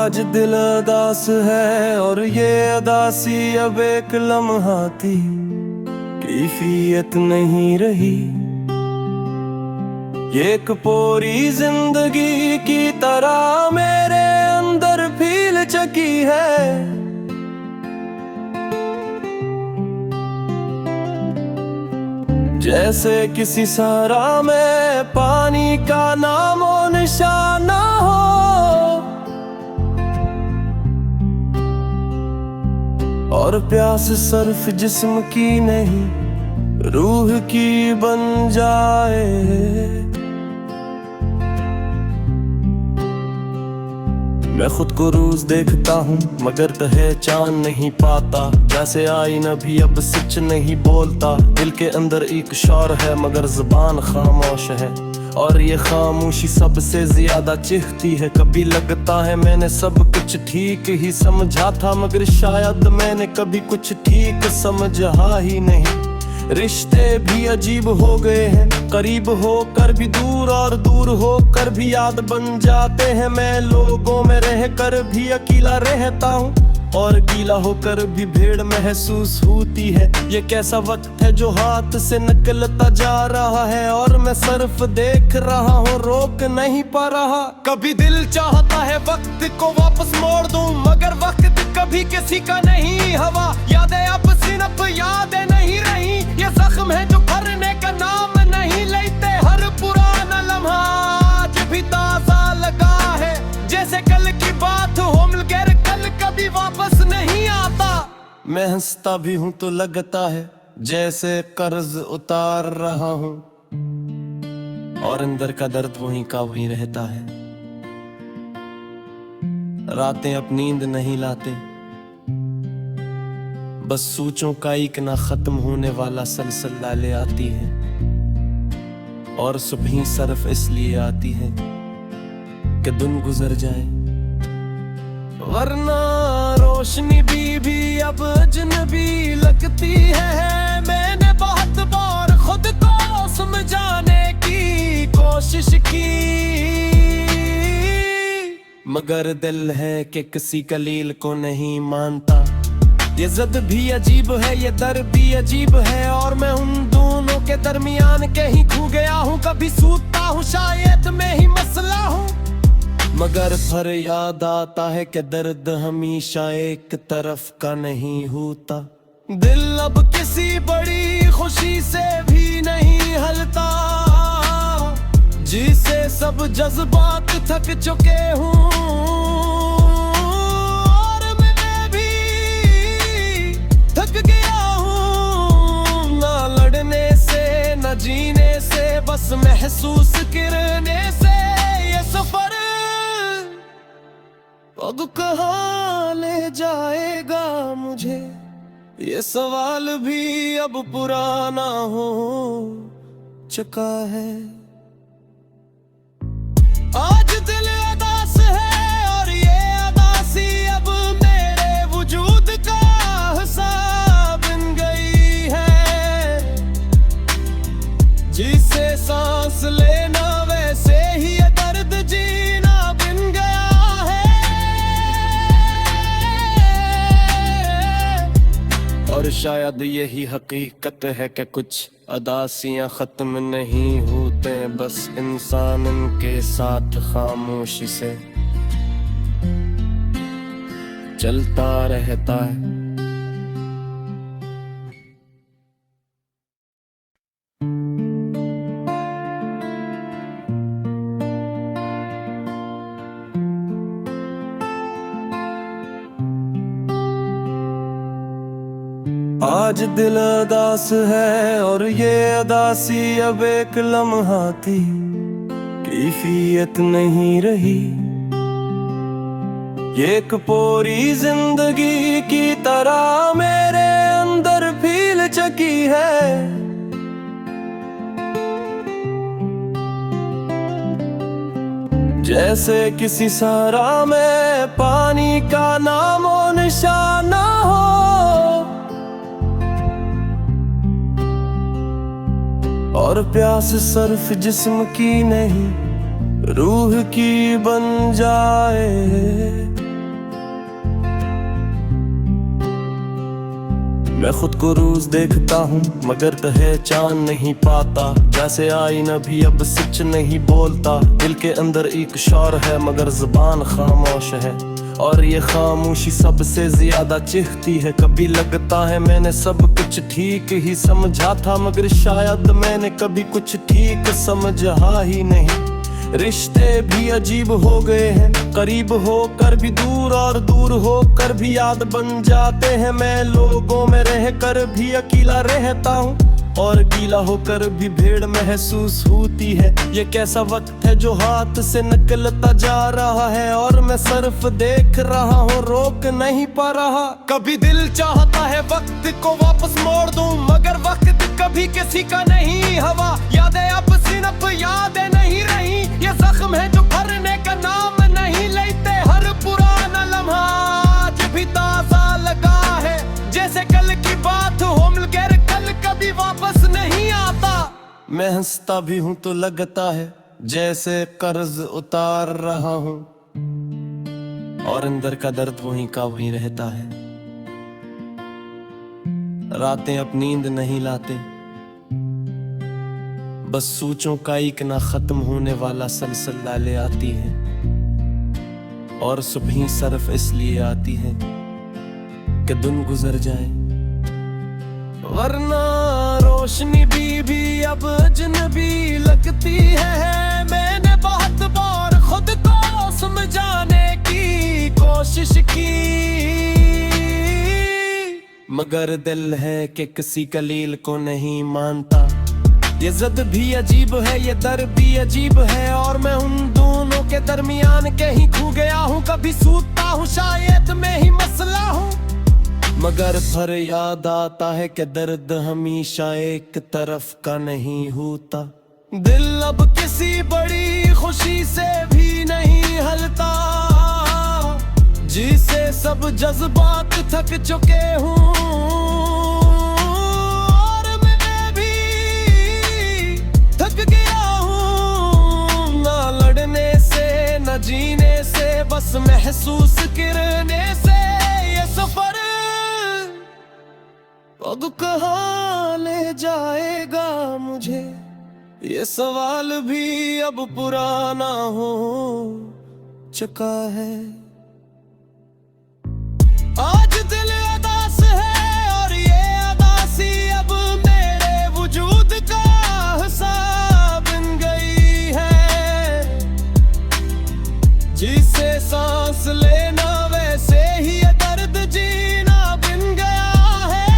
आज दिल अदास है और ये अदासी अब एक लम्हा थी, कैफियत नहीं रही। ये एक पूरी जिंदगी की तरह मेरे अंदर फील चकी है। जैसे किसी सहरा में पानी का नामो निशान ना हो, और प्यास सिर्फ जिस्म की नहीं रूह की बन जाए। मैं खुद को रोज देखता हूँ मगर पहचान नहीं पाता। जैसे आईना भी अब सच नहीं बोलता। दिल के अंदर एक शौर है मगर जुबान खामोश है, और ये खामोशी सबसे ज्यादा चिढ़ती है। कभी लगता है मैंने सब कुछ ठीक ही समझा था, मगर शायद मैंने कभी कुछ ठीक समझा ही नहीं। रिश्ते भी अजीब हो गए हैं, करीब होकर भी दूर और दूर होकर भी याद बन जाते हैं। मैं लोगों में रहकर भी अकेला रहता हूँ, और गीला होकर भी भीड़ महसूस होती है। ये कैसा वक्त है जो हाथ से निकलता जा रहा है, और मैं सिर्फ देख रहा हूँ, रोक नहीं पा रहा। कभी दिल चाहता है वक्त को वापस मोड़ दूं, मगर वक्त कभी किसी का नहीं हवा। यादें अब सिर्फ यादें नहीं रही, ये जख्म है जो भरने का नाम नहीं लेते। हर पुराना लम्हा आज भी ताजा लगा है, जैसे कल की बात हो मगर कल कभी वापस नहीं आता। मैं हंसता भी हूँ तो लगता है जैसे कर्ज उतार रहा हूँ, और अंदर का दर्द वहीं का वहीं रहता है। रातें अब नींद नहीं लाते, बस सोचों का एक ना खत्म होने वाला सिलसिला ले आती है। और सुबह सिर्फ इसलिए आती है कि दिन गुजर जाए, वरना रोशनी भी अब अजनबी लगती है। मैंने बहुत बार खुद को समझाने की कोशिश की, मगर दिल है कि किसी कलील को नहीं मानता। ये ज़द भी अजीब है, ये दर भी अजीब है, और मैं उन दोनों के दरमियान के ही खो गया हूँ। कभी सूता हूँ शायद मैं ही मसला हूँ, मगर फिर याद आता है कि दर्द हमेशा एक तरफ का नहीं होता। दिल अब किसी बड़ी खुशी से भी नहीं हलता, जिसे सब जज्बात थक चुके हूँ। और मैं भी थक गया हूँ, ना लड़ने से ना जीने से, बस महसूस करने से। ये सफर अब कहाँ ले जाएगा मुझे, ये सवाल भी अब पुराना हो चुका है। आज दिल अदास है और ये अदासी अब मेरे वजूद का हिस्सा बन गई है। जिसे सांस लेना वैसे ही ये दर्द जीना बन गया है। और शायद यही हकीकत है कि कुछ अदासियां खत्म नहीं होते, बस इंसान इनके साथ खामोशी से चलता रहता है। आज दिल अदास है और ये अदासी अब एक लम्हा थी, कैफियत नहीं रही। ये एक पूरी जिंदगी की तरह मेरे अंदर फील चकी है। जैसे किसी सहरा में पानी का नामो निशान ना हो, और प्यास सिर्फ जिस्म की नहीं रूह की बन जाए। मैं खुद को रोज देखता हूँ मगर पहचान नहीं पाता। जैसे आईना भी अब सच नहीं बोलता। दिल के अंदर एक शौर है मगर जुबान खामोश है। और ये खामोशी सबसे ज्यादा चिढ़ती है। कभी लगता है मैंने सब कुछ ठीक ही समझा था, मगर शायद मैंने कभी कुछ ठीक समझा ही नहीं। रिश्ते भी अजीब हो गए हैं, करीब होकर भी दूर और दूर होकर भी याद बन जाते हैं। मैं लोगों में रहकर भी अकेला रहता हूँ और गीला होकर भी भीड़ महसूस होती है। ये कैसा वक्त है जो हाथ से निकलता जा रहा है और मैं सिर्फ देख रहा हूँ, रोक नहीं पा रहा। कभी दिल चाहता है वक्त को वापस मोड़ दूं, मगर वक्त कभी किसी का नहीं। हवा यादें अब सिर्फ यादें नहीं रही, ये जख्म है जो भरने का नाम नहीं लेते। हर पुराना लम्हा आज भी ताजा लगा है, जैसे कल की बात हो मगर कल कभी वापस नहीं आता। मैं हंसता भी हूँ तो लगता है जैसे कर्ज उतार रहा हूँ, और अंदर का दर्द वहीं का वहीं रहता है। रातें अब नींद नहीं लाते, बस सोचों का एक ना खत्म होने वाला सिलसिला ले आती है। और सुबह सिर्फ इसलिए आती है कि दिन गुजर जाए, वरना रोशनी भी अब अजनबी लगती है। मैंने बहुत बार खुद को समझाने की कोशिश की, मगर दिल है कि किसी कलील को नहीं मानता। ये ज़द भी अजीब है, ये दर भी अजीब है, और मैं उन दोनों के दरमियान कहीं खो गया हूँ। कभी सूता हूँ शायद मैं ही मसला हूँ, मगर फिर याद आता है कि दर्द हमेशा एक तरफ का नहीं होता। दिल अब किसी बड़ी खुशी से भी नहीं हलता, जिसे सब जज्बात थक चुके हूँ। जीने से बस महसूस करने से, ये सफर अब कहाँ ले जाएगा मुझे, ये सवाल भी अब पुराना हो चुका है। आज दिल उदास है और ये उदासी अब मेरे वजूद का हिस्सा बन गई है। जिसे सांस लेना वैसे ही ये दर्द जीना बन गया है।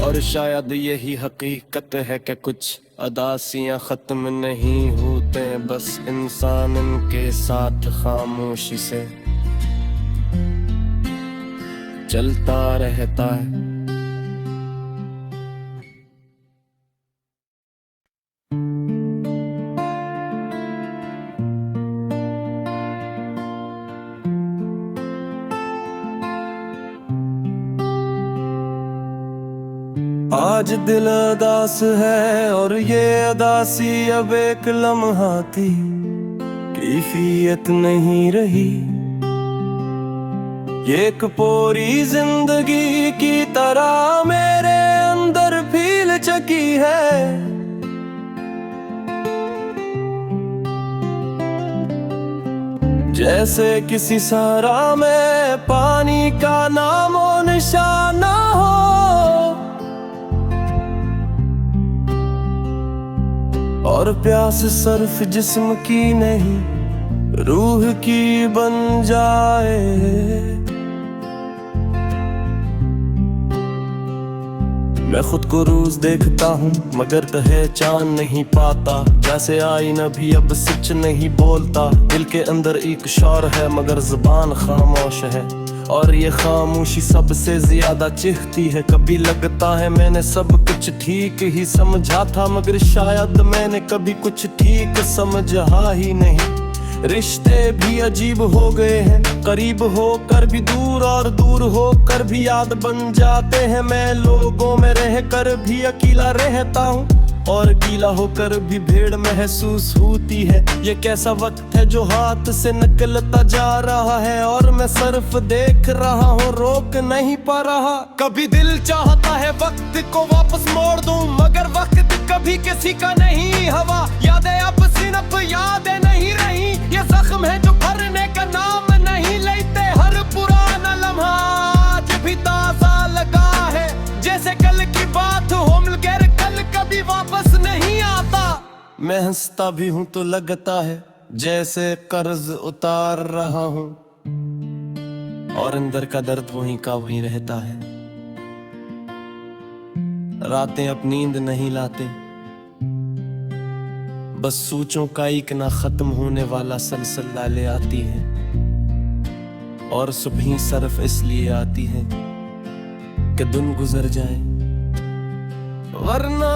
और शायद यही हकीकत है कि कुछ अदासियां खत्म नहीं होते, बस इंसान इनके साथ खामोशी से चलता रहता है। आज दिल उदास है और ये उदासी अब एक लम्हा थी, कैफियत नहीं रही। ये एक पूरी जिंदगी की तरह मेरे अंदर फील चुकी है। जैसे किसी सहरा में पानी का नामो निशाना हो, और प्यास सिर्फ जिस्म की नहीं रूह की बन जाए। मैं खुद को रोज देखता हूँ मगर पहचान नहीं पाता। जैसे आईना भी अब सच नहीं बोलता। दिल के अंदर एक शौर है मगर जुबान खामोश है, और ये खामोशी सबसे ज्यादा चिढ़ती है। कभी लगता है मैंने सब कुछ ठीक ही समझा था, मगर शायद मैंने कभी कुछ ठीक समझा ही नहीं। रिश्ते भी अजीब हो गए हैं, करीब होकर भी दूर और दूर होकर भी याद बन जाते हैं। मैं लोगों में रहकर भी अकेला रहता हूँ और गीला होकर भी भीड़ महसूस होती है। ये कैसा वक्त है जो हाथ से निकलता जा रहा है और मैं सिर्फ देख रहा हूँ, रोक नहीं पा रहा। कभी दिल चाहता है वक्त को वापस मोड़ दूं, मगर वक्त कभी किसी का नहीं हवा। यादें अब सिर्फ यादें नहीं रही, ये जख्म है जो भरने का नाम नहीं लेते। हर पुराना लम्हा आज भी ताजा लगा है, जैसे कल की बात हो मगर कल कभी वापस नहीं आता। मैं हंसता भी हूँ तो लगता है जैसे कर्ज उतार रहा हूँ, और अंदर का दर्द वहीं का वहीं रहता है। रातें अब नींद नहीं लाते, बस सोचों का एक ना खत्म होने वाला सिलसिला ले आती है। और सुबह सिर्फ इसलिए आती है कि दिन गुजर जाए, वरना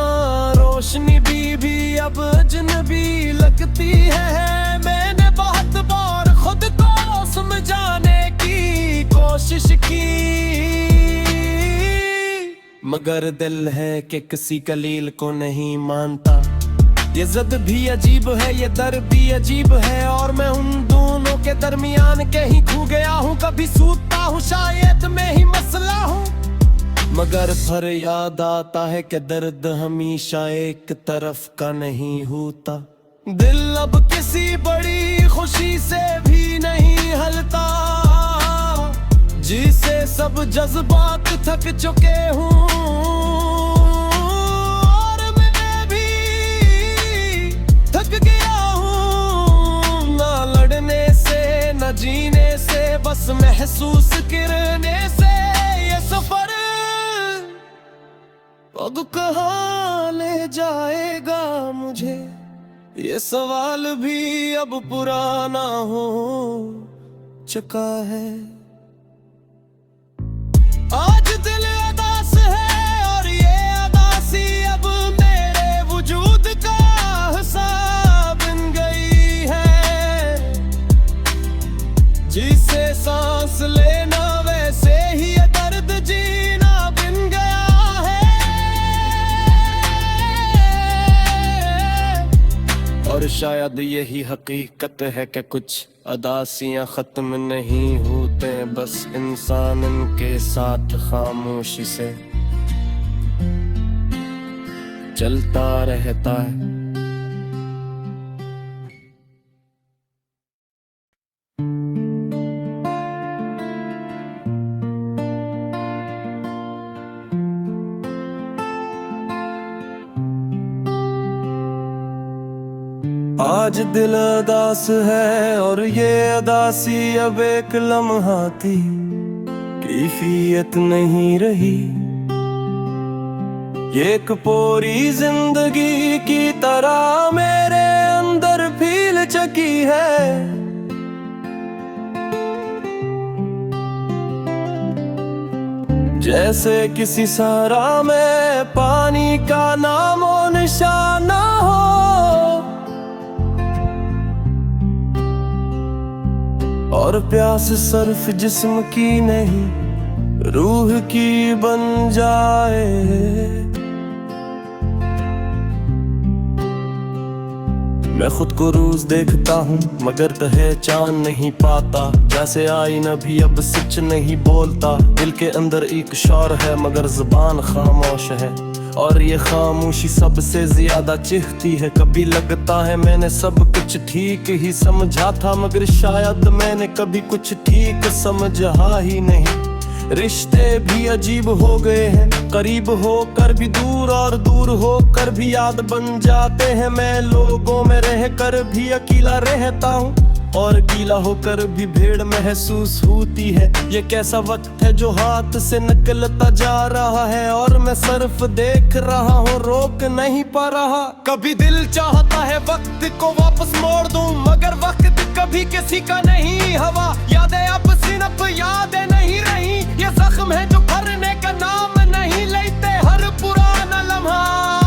रोशनी भी अब अजनबी लगती है। मैंने बहुत बार खुद को समझाने की कोशिश की, मगर दिल है कि किसी कलील को नहीं मानता। ये ज़िद भी अजीब है, ये दर भी अजीब है, और मैं उन दोनों के दरमियान कहीं खो गया हूँ। कभी सूता हूँ शायद मैं ही मसला हूँ, मगर फिर याद आता है कि दर्द हमेशा एक तरफ का नहीं होता। दिल अब किसी बड़ी खुशी से भी नहीं हलता, जिसे सब जज्बात थक चुके हूँ। और मैं भी थक गया हूँ, ना लड़ने से न जीने से, बस महसूस करने से। ये सफर अब कहाँ ले जाएगा मुझे, ये सवाल भी अब पुराना हो चुका है। आज दिल अदास है और ये अदासी अब मेरे वजूद का हिस्सा बन गई है। जिसे सांस लेना वैसे ही ये दर्द जीना बन गया है। और शायद यही हकीकत है कि कुछ अदासियां खत्म नहीं होते, बस इंसान इनके साथ खामोशी से चलता रहता है। आज दिल अदास है और ये अदासी अब एक लम्हा थी, कैफियत नहीं रही। ये एक पूरी जिंदगी की तरह मेरे अंदर फील चुकी है। जैसे किसी सहरा में पानी का नामो निशान ना हो, और प्यास सिर्फ जिस्म की नहीं रूह की बन जाए। मैं खुद को रोज देखता हूँ मगर पहचान नहीं पाता, जैसे आईना भी अब सच नहीं बोलता। दिल के अंदर एक शौर है मगर जुबान खामोश है, और ये खामोशी सबसे ज्यादा चिढ़ती है। कभी लगता है मैंने सब कुछ ठीक ही समझा था, मगर शायद मैंने कभी कुछ ठीक समझा ही नहीं। रिश्ते भी अजीब हो गए हैं, करीब होकर भी दूर और दूर होकर भी याद बन जाते हैं। मैं लोगों में रहकर भी अकेला रहता हूँ, और गीला होकर भी भीड़ महसूस होती है। ये कैसा वक्त है जो हाथ से निकलता जा रहा है, और मैं सिर्फ देख रहा हूँ, रोक नहीं पा रहा। कभी दिल चाहता है वक्त को वापस मोड़ दूं, मगर वक्त कभी किसी का नहीं हवा। यादें अब सिर्फ यादें नहीं रही, ये जख्म है जो भरने का नाम नहीं लेते। हर पुराना लम्हा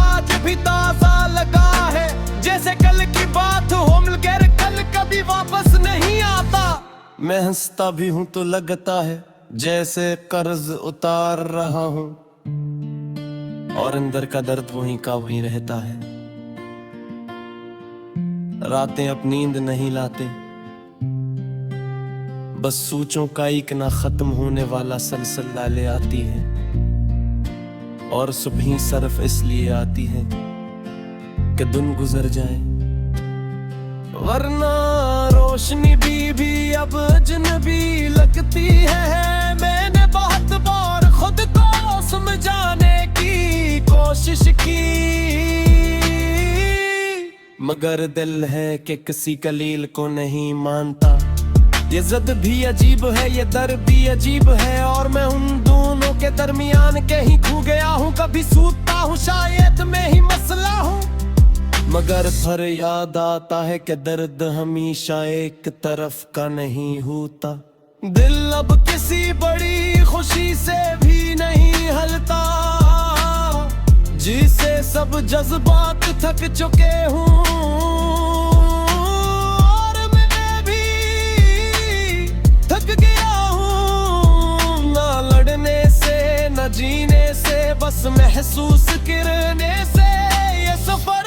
आज भी ताजा लगा है, जैसे कल की बात हो मगर कल कभी वापस नहीं आता। मैं हंसता भी हूँ तो लगता है जैसे कर्ज उतार रहा हूँ, और अंदर का दर्द वहीं का वहीं रहता है। रातें अब नींद नहीं लाते, बस सोचों का एक ना खत्म होने वाला सलसला ले आती है। और सुबह सिर्फ इसलिए आती है कि दिन गुजर जाए, वरना रोशनी भी अब अजनबी लगती है। मैंने बहुत बार खुद को समझाने की कोशिश की, मगर दिल है कि किसी कलील को नहीं मानता। ये ज़द भी अजीब है, ये दर भी अजीब है, और मैं उन दोनों के दरमियान के ही खो गया हूँ। कभी सूतता हूँ, शायद मैं ही मसला हूँ, मगर फिर याद आता है कि दर्द हमेशा एक तरफ का नहीं होता। दिल अब किसी बड़ी खुशी से भी नहीं हलता, जिसे सब जज्बात थक चुके हूँ। और मैं भी थक गया हूँ, ना लड़ने से न जीने से, बस महसूस करने से। ये सफर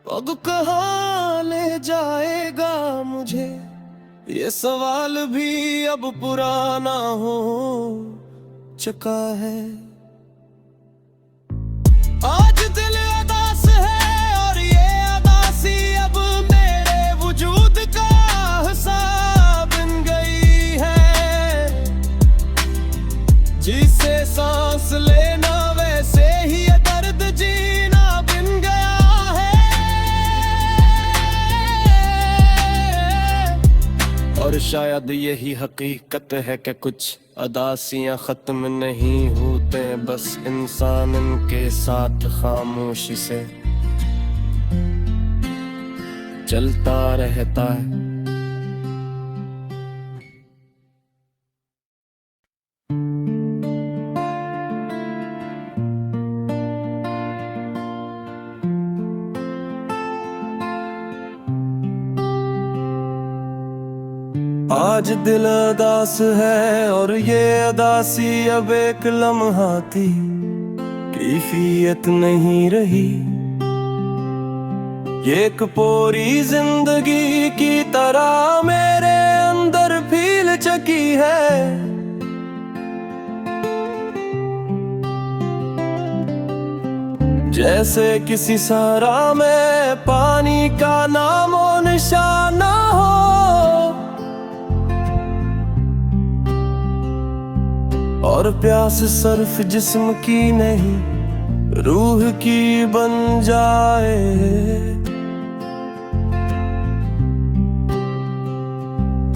अब कहाँ ले जाएगा मुझे, ये सवाल भी अब पुराना हो चुका है। आज दिल उदास है और ये उदासी अब मेरे वजूद का हिस्सा बन गई है। जिसे सांस लेना वैसे ही ये दर्द जीना बन गया है। और शायद यही हकीकत है कि कुछ अदासियां खत्म नहीं होते, बस इंसान इनके साथ खामोशी से चलता रहता है। आज दिल उदास है और ये उदासी अब एक लम्हा थी, कैफियत नहीं रही। ये एक पूरी जिंदगी की तरह मेरे अंदर फैल चुकी है। जैसे किसी सहरा में पानी का नामो निशाना हो, और प्यास सिर्फ जिस्म की नहीं रूह की बन जाए।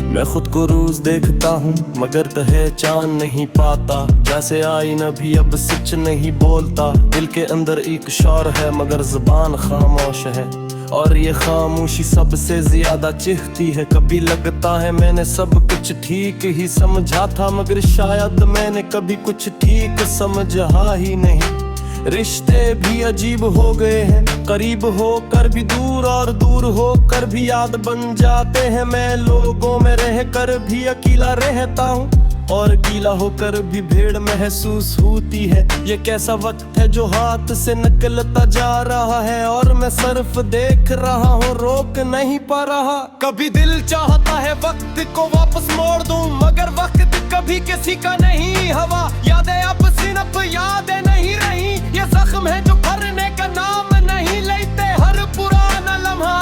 मैं खुद को रोज देखता हूँ मगर पहचान नहीं पाता, जैसे आईना भी अब सच नहीं बोलता। दिल के अंदर एक शौर है मगर जुबान खामोश है, और ये खामोशी सबसे ज्यादा चिढ़ती है। कभी लगता है मैंने सब कुछ ठीक ही समझा था, मगर शायद मैंने कभी कुछ ठीक समझा ही नहीं। रिश्ते भी अजीब हो गए हैं, करीब होकर भी दूर और दूर होकर भी याद बन जाते हैं। मैं लोगों में रहकर भी अकेला रहता हूँ, और गीला होकर भी भीड़ महसूस होती है। ये कैसा वक्त है जो हाथ से निकलता जा रहा है, और मैं सिर्फ देख रहा हूँ, रोक नहीं पा रहा। कभी दिल चाहता है वक्त को वापस मोड़ दूं, मगर वक्त कभी किसी का नहीं हवा। यादें अब सिर्फ यादें नहीं रही, ये जख्म है जो भरने का नाम नहीं लेते। हर पुराना लम्हा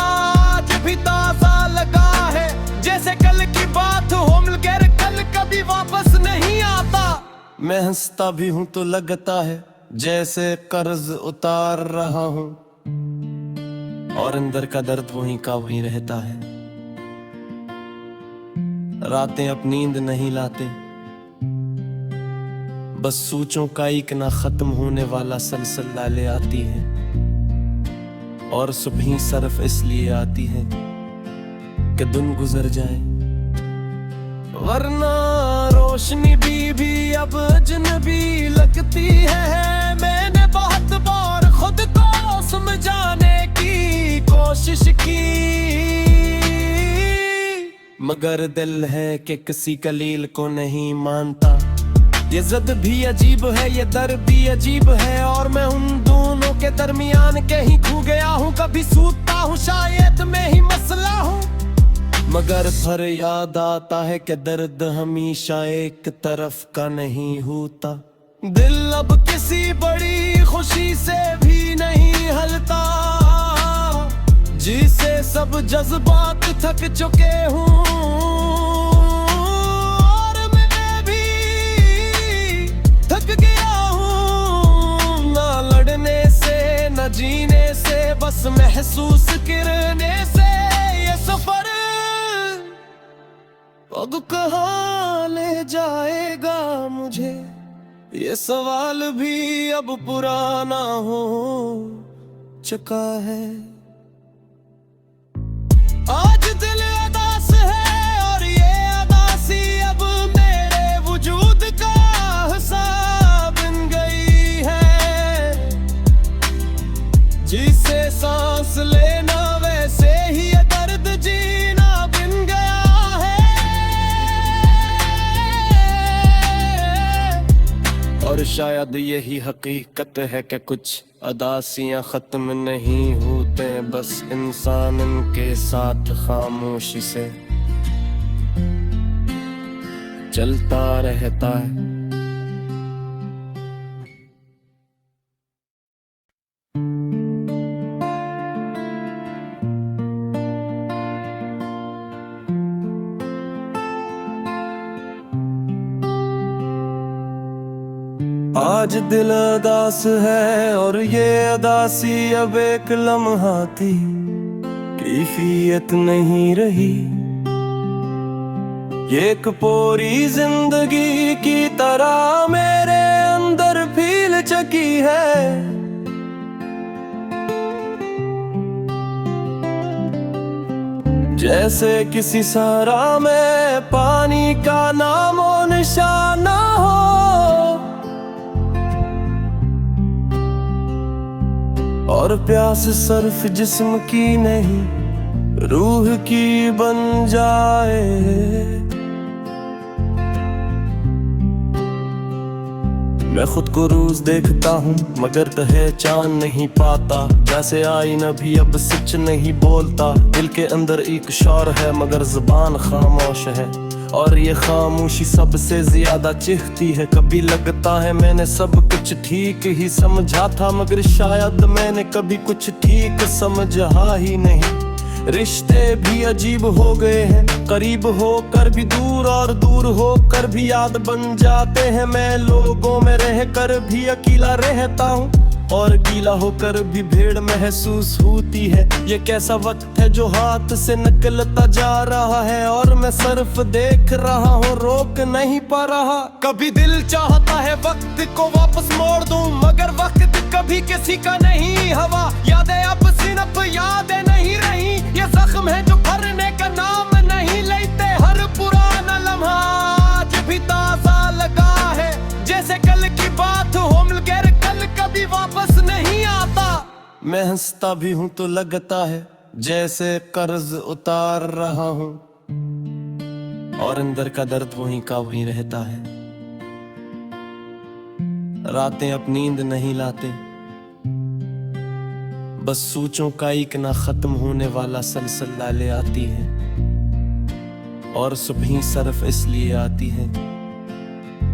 आज भी ताजा लगा है, जैसे कल की बात हो मगर कल कभी वापस नहीं आता। मैं हंसता भी हूँ तो लगता है जैसे कर्ज उतार रहा हूँ, और अंदर का दर्द वहीं का वहीं रहता है। रातें अब नींद नहीं लाते, बस सोचों का एक ना खत्म होने वाला सलसला ले आती है। और सुबह सिर्फ इसलिए आती है कि दिन गुजर जाए, वरना रोशनी भी अब अजनबी लगती है। मैंने बहुत बार खुद को समझाने की कोशिश की, मगर दिल है कि किसी कलील को नहीं मानता। ये ज़द भी अजीब है, ये दर भी अजीब है, और मैं उन दोनों के दरमियान कहीं खो गया हूँ। कभी सूतता हूँ शायद में ही मसला हूँ, मगर फिर याद आता है कि दर्द हमेशा एक तरफ का नहीं होता। दिल अब किसी बड़ी खुशी से भी नहीं हलता, जिसे सब जज्बात थक चुके हूँ, और मैं भी थक गया हूँ। ना लड़ने से न जीने से, बस महसूस करने से ये सफर अब कहाँ ले जाएगा मुझे, ये सवाल भी अब पुराना हो चुका है। आज दिल अदास है और ये अदासी अब मेरे वजूद का हिस्सा बन गई है। जिसे सांस लेना वैसे ही ये दर्द जीना बन गया है। और शायद यही हकीकत है कि कुछ अदासियां खत्म नहीं होते, बस इंसान इनके साथ खामोशी से चलता रहता है। आज दिल अदास है और ये अदासी अब एक लम्हा थी, कैफियत नहीं रही। ये एक पूरी जिंदगी की तरह मेरे अंदर फील चुकी है। जैसे किसी सहरा में पानी का नामो निशान ना हो, और प्यास सिर्फ जिस्म की नहीं रूह की बन जाए। मैं खुद को रोज देखता हूँ मगर पहचान नहीं पाता, जैसे आईना भी अब सच नहीं बोलता। दिल के अंदर एक शौर है मगर जुबान खामोश है, और ये खामोशी सबसे ज्यादा चिढ़ती है। कभी लगता है मैंने सब कुछ ठीक ही समझा था, मगर शायद मैंने कभी कुछ ठीक समझा ही नहीं। रिश्ते भी अजीब हो गए हैं, करीब होकर भी दूर और दूर होकर भी याद बन जाते हैं। मैं लोगों में रहकर भी अकेला रहता हूँ, और गीला होकर भी भीड़ महसूस होती है। ये कैसा वक्त है जो हाथ से निकलता जा रहा है, और मैं सिर्फ देख रहा हूँ, रोक नहीं पा रहा। कभी दिल चाहता है वक्त को वापस मोड़ दूं, मगर वक्त कभी किसी का नहीं हवा। यादें अब सिर्फ यादें नहीं रही, ये जख्म है जो भरने का नाम नहीं लेते। हर पुराना लम्हा आज भी ताजा लगा है, जैसे कल की बात हो मगर कल कभी वापस नहीं आता। मैं हंसता भी हूँ तो लगता है जैसे कर्ज उतार रहा हूँ, और अंदर का दर्द वहीं का वहीं रहता है। रातें अब नींद नहीं लाते, बस सोचों का एक ना खत्म होने वाला सिलसिला ले आती है, और सुबह सिर्फ इसलिए आती है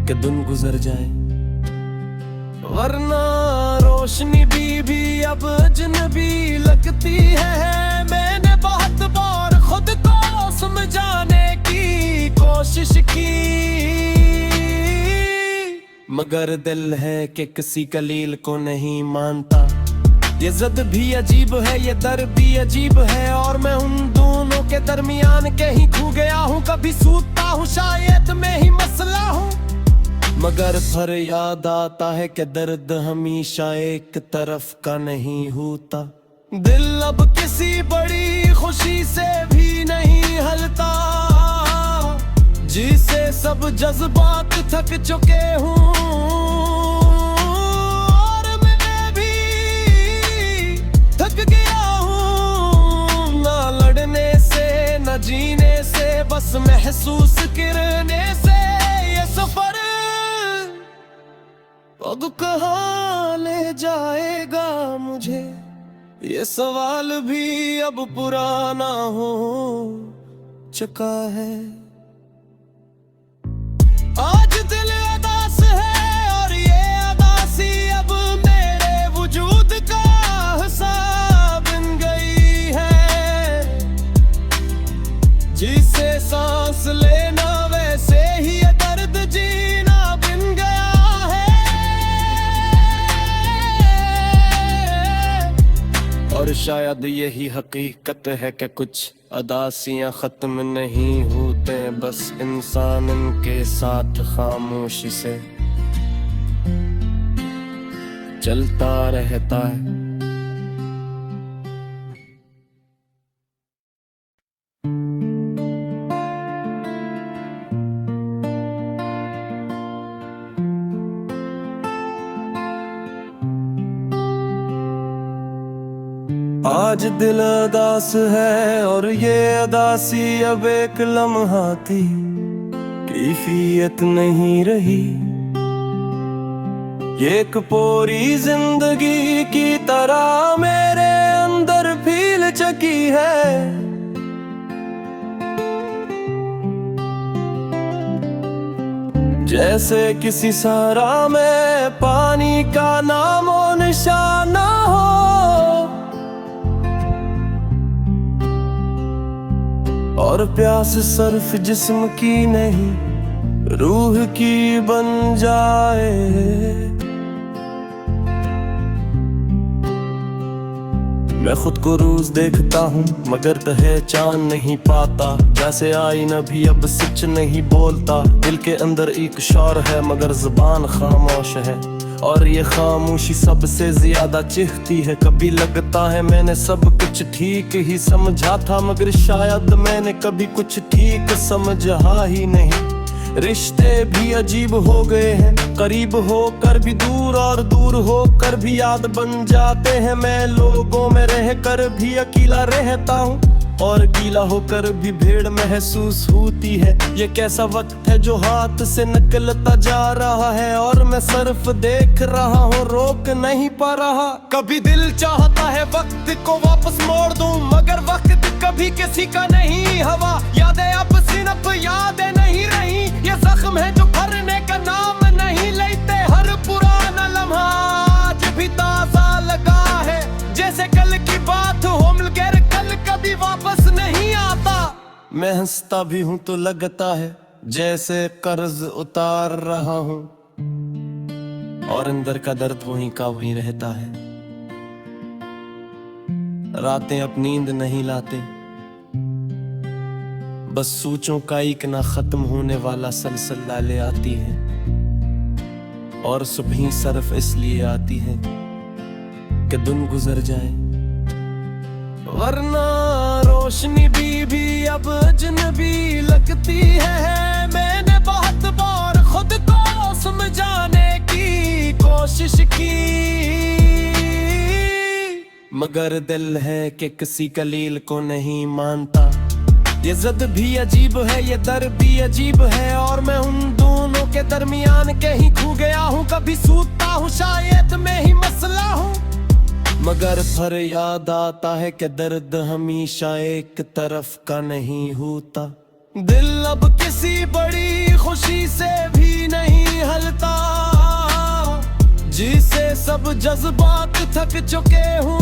कि दिन गुजर जाए, वरना रोशनी भी अब अजनबी लगती है। मैंने बहुत बार खुद को समझाने की कोशिश की, मगर दिल है कि किसी कलील को नहीं मानता। ये ज़द भी अजीब है, ये दर भी अजीब है, और मैं उन दोनों के दरमियान कहीं खो गया हूँ। कभी सूतता हूँ शायद में ही मसला हूँ, मगर फिर याद आता है कि दर्द हमेशा एक तरफ का नहीं होता। दिल अब किसी बड़ी खुशी से भी नहीं हलता, जिसे सब जज्बात थक चुके हूँ, और मैं भी थक गया हूँ। ना लड़ने से न जीने से, बस महसूस करने से ये सफर अब कहाँ ले जाएगा मुझे ये सवाल भी अब पुराना हो चुका है। आज दिल अदास है और ये अदासी अब मेरे वजूद का हिस्सा बन गई है। जिसे सांस लेना वैसे ही ये दर्द जीना बन गया है। और शायद यही हकीकत है कि कुछ अदासियां खत्म नहीं होते, बस इंसान इनके साथ खामोशी से चलता रहता है। आज दिल अदास है और ये अदासी अब एक लम्हा थी, कैफियत नहीं रही। ये एक पूरी जिंदगी की तरह मेरे अंदर फील चकी है। जैसे किसी सहरा में पानी का नामो निशान ना हो, और प्यास सिर्फ जिस्म की नहीं रूह की बन जाए। मैं खुद को रोज देखता हूँ मगर पहचान नहीं पाता। जैसे आईना भी अब सच नहीं बोलता। दिल के अंदर एक शौर है मगर जुबान खामोश है, और ये खामोशी सबसे ज्यादा चिढ़ती है। कभी लगता है मैंने सब कुछ ठीक ही समझा था, मगर शायद मैंने कभी कुछ ठीक समझा ही नहीं। रिश्ते भी अजीब हो गए हैं, करीब होकर भी दूर और दूर होकर भी याद बन जाते हैं। मैं लोगों में रहकर भी अकेला रहता हूँ, और गीला होकर भी भीड़ महसूस होती है। ये कैसा वक्त है जो हाथ से निकलता जा रहा है, और मैं सिर्फ देख रहा हूँ, रोक नहीं पा रहा। कभी दिल चाहता है वक्त को वापस मोड़ दूं, मगर वक्त कभी किसी का नहीं हवा। यादें अब सिर्फ यादें नहीं रही, ये जख्म है जो भरने का नाम नहीं लेते। हर पुराना लम्हा आज भी ताजा लगा है, जैसे कल की बात हो मगर कल कभी वापस नहीं आता। मैं हंसता भी हूँ तो लगता है जैसे कर्ज उतार रहा हूँ, और अंदर का दर्द वहीं का वहीं रहता है। रातें अब नींद नहीं लाते, बस सोचों का एक ना खत्म होने वाला सिलसिला ले आती है। और सुबह सिर्फ इसलिए आती है कि दिन गुजर जाए, वरना रोशनी भी अब अजनबी लगती है। मैंने बहुत बार खुद को समझाने की कोशिश की, मगर दिल है कि किसी कलील को नहीं मानता। ये जिद भी अजीब है, ये दर भी अजीब है, और मैं उन दोनों के दरमियान के ही खो गया हूँ। कभी सूता हूँ शायद मैं ही मसला हूँ, मगर फिर याद आता है कि दर्द हमेशा एक तरफ का नहीं होता। दिल अब किसी बड़ी खुशी से भी नहीं हलता, जिसे सब जज्बात थक चुके हूँ।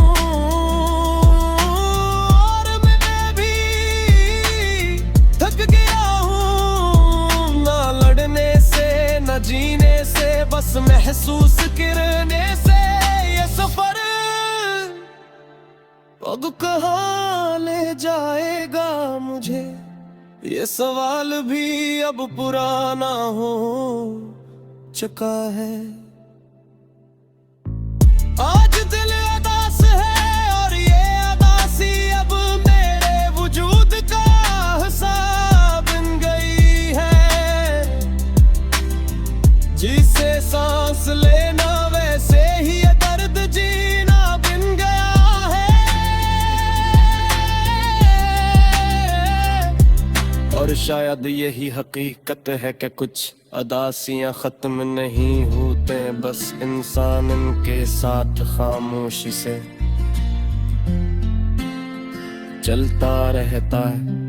और मैं भी थक गया हूँ, ना लड़ने से न जीने से, बस महसूस करने से। ये सफर अब कहाँ ले जाएगा मुझे ये सवाल भी अब पुराना हो चुका है। आज दिल अदास है और ये अदासी अब मेरे वजूद का हिस्सा बन गई है। जिसे सांस लेना वैसे ही ये दर्द जीना बन गया है। और शायद यही हकीकत है कि कुछ अदासियां खत्म नहीं होती। होते, बस इंसान इनके साथ खामोशी से चलता रहता है।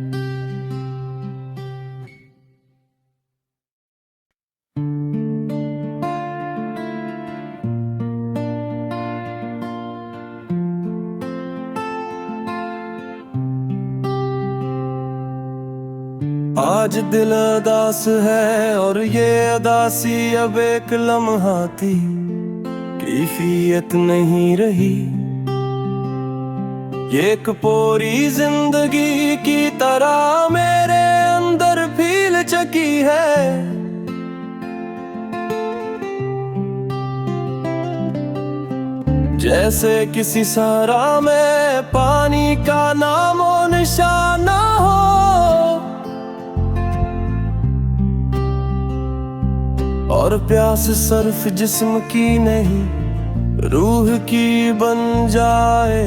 आज दिल अदास है और ये अदासी अब एक लम्हा थी, कैफियत नहीं रही। ये एक पूरी जिंदगी की तरह मेरे अंदर फील चकी है। जैसे किसी सहरा में पानी का नामो निशाना हो, और प्यास सिर्फ जिस्म की नहीं रूह की बन जाए।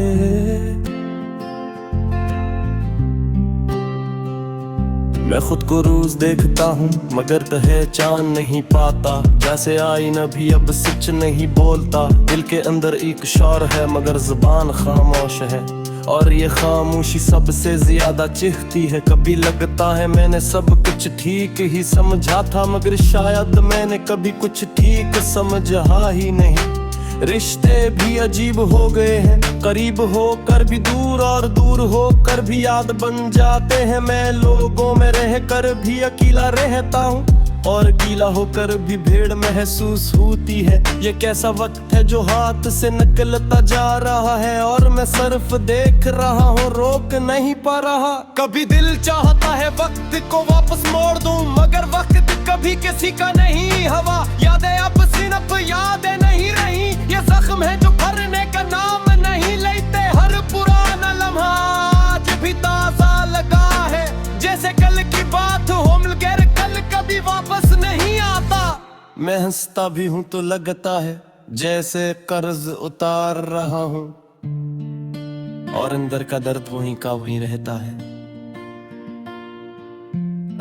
मैं खुद को रोज देखता हूँ मगर पहचान नहीं पाता, जैसे आईना भी अब सच नहीं बोलता। दिल के अंदर एक शौर है मगर जुबान खामोश है, और ये खामोशी सबसे ज्यादा चिढ़ती है। कभी लगता है मैंने सब कुछ ठीक ही समझा था, मगर शायद मैंने कभी कुछ ठीक समझा ही नहीं। रिश्ते भी अजीब हो गए हैं, करीब होकर भी दूर और दूर होकर भी याद बन जाते हैं। मैं लोगों में रहकर भी अकेला रहता हूँ, और गीला होकर भी भीड़ महसूस होती है। ये कैसा वक्त है जो हाथ से निकलता जा रहा है, और मैं सिर्फ देख रहा हूँ, रोक नहीं पा रहा। कभी दिल चाहता है वक्त को वापस मोड़ दूं, मगर वक्त कभी किसी का नहीं हवा। यादें अब सिर्फ यादें नहीं रही, ये जख्म है जो भरने का नाम नहीं लेते। हर पुराना लम्हा आज भी ताजा लगा है, जैसे कल की बात हो मगर कल कभी वापस नहीं आता। मैं हंसता भी हूँ तो लगता है जैसे कर्ज उतार रहा हूँ, और अंदर का दर्द वहीं का वहीं रहता है।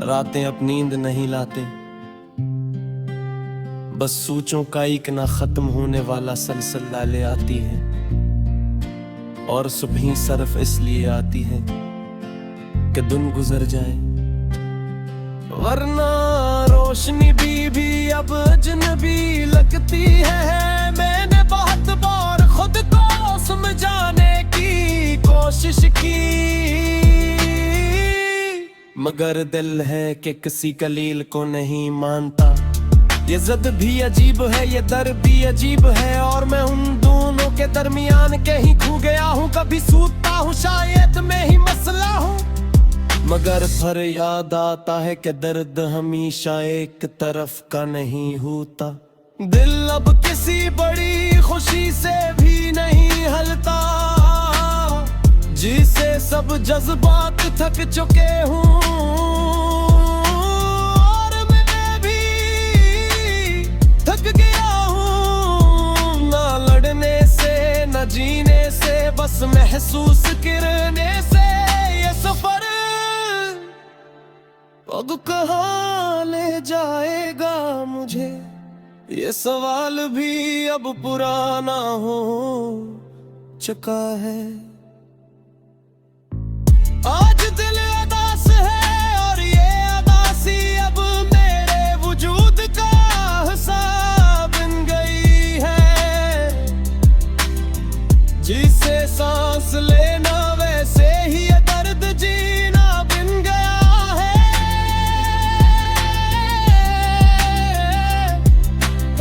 रातें अब नींद नहीं लाते, बस सोचों का एक ना खत्म होने वाला सिलसिला ले आती है, और सुबह सिर्फ इसलिए आती है कि दिन गुजर जाए, वरना रोशनी भी अब अजनबी लगती है। मैंने बहुत बार खुद को समझाने की कोशिश की, मगर दिल है कि किसी कलील को नहीं मानता। ये ज़द भी अजीब है, ये दर भी अजीब है, और मैं उन दोनों के दरमियान कहीं खो गया हूँ। कभी सूता हूँ शायद मैं ही मसला हूँ, मगर फिर याद आता है कि दर्द हमेशा एक तरफ का नहीं होता। दिल अब किसी बड़ी खुशी से भी नहीं हलता, जिसे सब जज्बात थक चुके हूँ। जीने से बस महसूस करने से, ये सफर अब कहाँ ले जाएगा मुझे, ये सवाल भी अब पुराना हो चुका है। आज दिल अदास है और ये अदासी अब मेरे वजूद का हिसाब बन गई है। जिसे सांस लेना वैसे ही ये दर्द जीना बन गया है।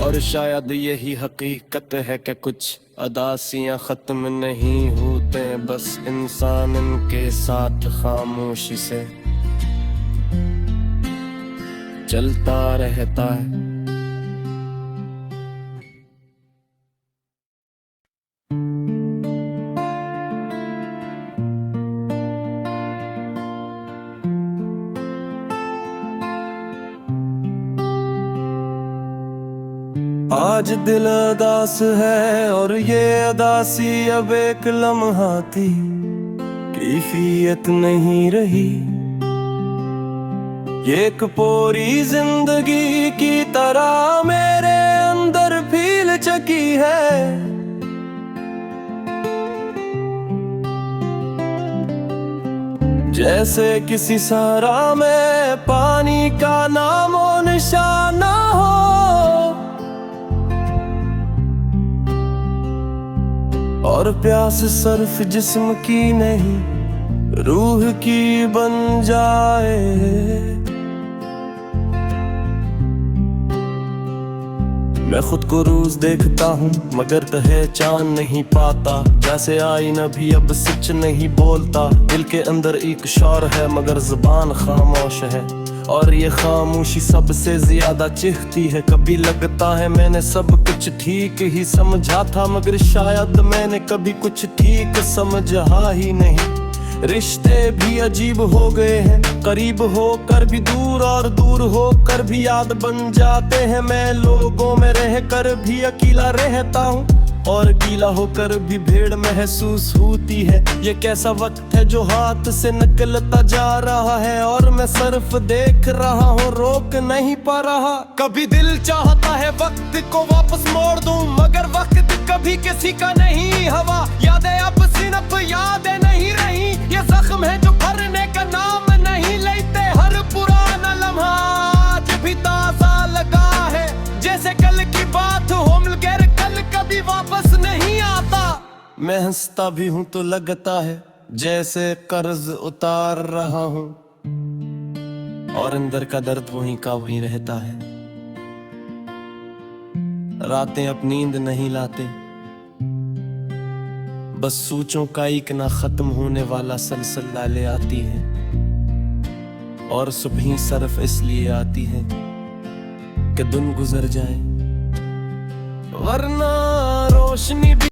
और शायद यही हकीकत है कि कुछ अदासियां खत्म नहीं होते, बस इंसान इनके साथ खामोशी से चलता रहता है। आज दिल अदास है और ये अदासी अब एक लम्हा थी, कैफियत नहीं रही। ये एक पूरी जिंदगी की तरह मेरे अंदर चकी है। जैसे किसी सहरा में पानी का नामो निशाना हो, और प्यास सिर्फ जिस्म की नहीं रूह की बन जाए। मैं खुद को रोज देखता हूँ मगर पहचान नहीं पाता। जैसे आईना भी अब सच नहीं बोलता। दिल के अंदर एक शौर है मगर जुबान खामोश है, और ये खामोशी सबसे ज्यादा चिढ़ती है। कभी लगता है मैंने सब कुछ ठीक ही समझा था, मगर शायद मैंने कभी कुछ ठीक समझा ही नहीं। रिश्ते भी अजीब हो गए हैं, करीब होकर भी दूर और दूर होकर भी याद बन जाते हैं। मैं लोगों में रहकर भी अकेला रहता हूँ, और गीला होकर भी भीड़ महसूस होती है। ये कैसा वक्त है जो हाथ से निकलता जा रहा है, और मैं सिर्फ देख रहा हूँ, रोक नहीं पा रहा। कभी दिल चाहता है वक्त को वापस मोड़ दूं, मगर वक्त कभी किसी का नहीं। हवा यादें अब सिर्फ यादें नहीं रही, ये जख्म है जो भरने का नाम नहीं लेते। हर पुराना लम्हा आज भी ताजा लगा है, जैसे कल की बात हो मगर कल कभी वापस नहीं आता। मैं हंसता भी हूँ तो लगता है जैसे कर्ज उतार रहा हूँ, और अंदर का दर्द वहीं का वहीं रहता है। रातें अब नींद नहीं लाते, बस सोचों का एक ना खत्म होने वाला सिलसिला ले आती है, और सुबह सिर्फ इसलिए आती है कि दिन गुजर जाए, वरना रोशनी भी